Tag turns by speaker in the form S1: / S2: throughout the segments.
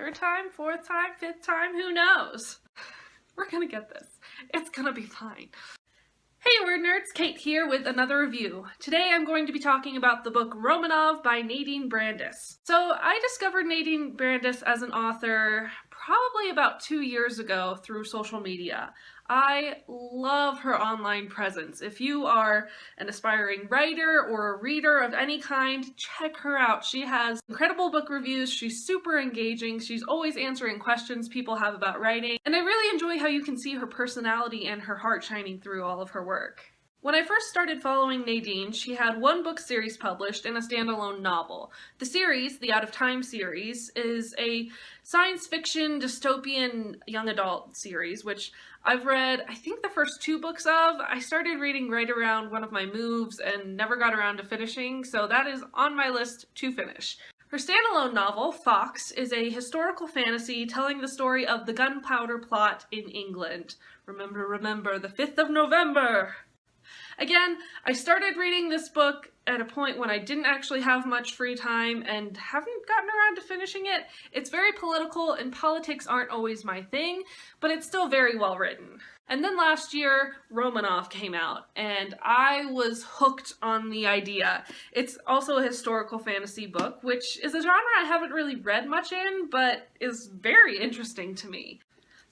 S1: Third time, fourth time, fifth time, who knows? We're gonna get this. It's gonna be fine. Hey word nerds, Kate here with another review. Today I'm going to be talking about the book Romanov by Nadine Brandes. So I discovered Nadine Brandes as an author probably about 2 years ago through social media. I love her online presence. If you are an aspiring writer or a reader of any kind, check her out. She has incredible book reviews, she's super engaging, she's always answering questions people have about writing, and I really enjoy how you can see her personality and her heart shining through all of her work. When I first started following Nadine, she had one book series published and a standalone novel. The series, the Out of Time series, is a science fiction dystopian young adult series, which I've read, I think, the first 2 books of. I started reading right around one of my moves and never got around to finishing, so that is on my list to finish. Her standalone novel, Fox, is a historical fantasy telling the story of the Gunpowder Plot in England. Remember, the 5th of November! Again, I started reading this book at a point when I didn't actually have much free time and haven't gotten around to finishing it. It's very political and politics aren't always my thing, but it's still very well written. And then last year, Romanov came out, and I was hooked on the idea. It's also a historical fantasy book, which is a genre I haven't really read much in, but is very interesting to me.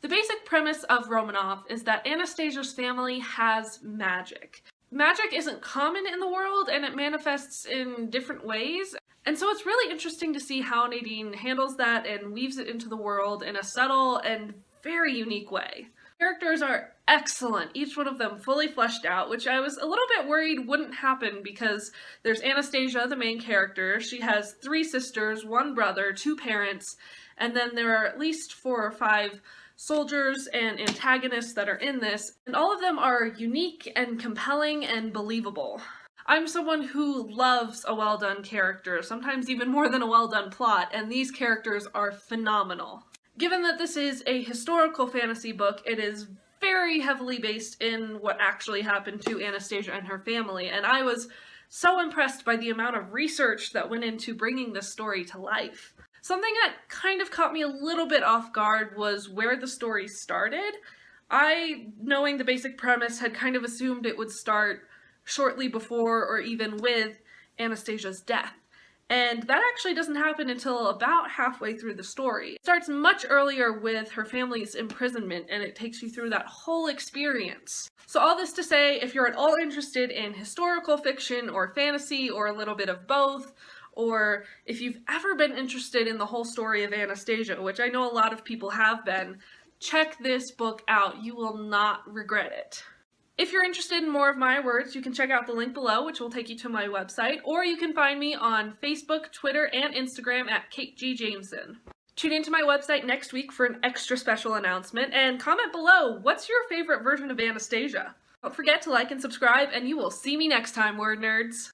S1: The basic premise of Romanov is that Anastasia's family has magic. Magic isn't common in the world, and it manifests in different ways, and so it's really interesting to see how Nadine handles that and weaves it into the world in a subtle and very unique way. Characters are excellent, each one of them fully fleshed out, which I was a little bit worried wouldn't happen because there's Anastasia, the main character. She has 3 sisters, 1 brother, 2 parents, and then there are at least 4 or 5 soldiers and antagonists that are in this, and all of them are unique and compelling and believable. I'm someone who loves a well-done character, sometimes even more than a well-done plot, and these characters are phenomenal. Given that this is a historical fantasy book, it is very heavily based in what actually happened to Anastasia and her family, and I was so impressed by the amount of research that went into bringing this story to life. Something that kind of caught me a little bit off guard was where the story started. I, knowing the basic premise, had kind of assumed it would start shortly before or even with Anastasia's death. And that actually doesn't happen until about halfway through the story. It starts much earlier with her family's imprisonment, and it takes you through that whole experience. So all this to say, if you're at all interested in historical fiction or fantasy or a little bit of both, or if you've ever been interested in the whole story of Anastasia, which I know a lot of people have been, check this book out. You will not regret it. If you're interested in more of my words, you can check out the link below, which will take you to my website, or you can find me on Facebook, Twitter, and Instagram at Kate G. Jameson. Tune into my website next week for an extra special announcement, and comment below, what's your favorite version of Anastasia? Don't forget to like and subscribe, and you will see me next time, word nerds!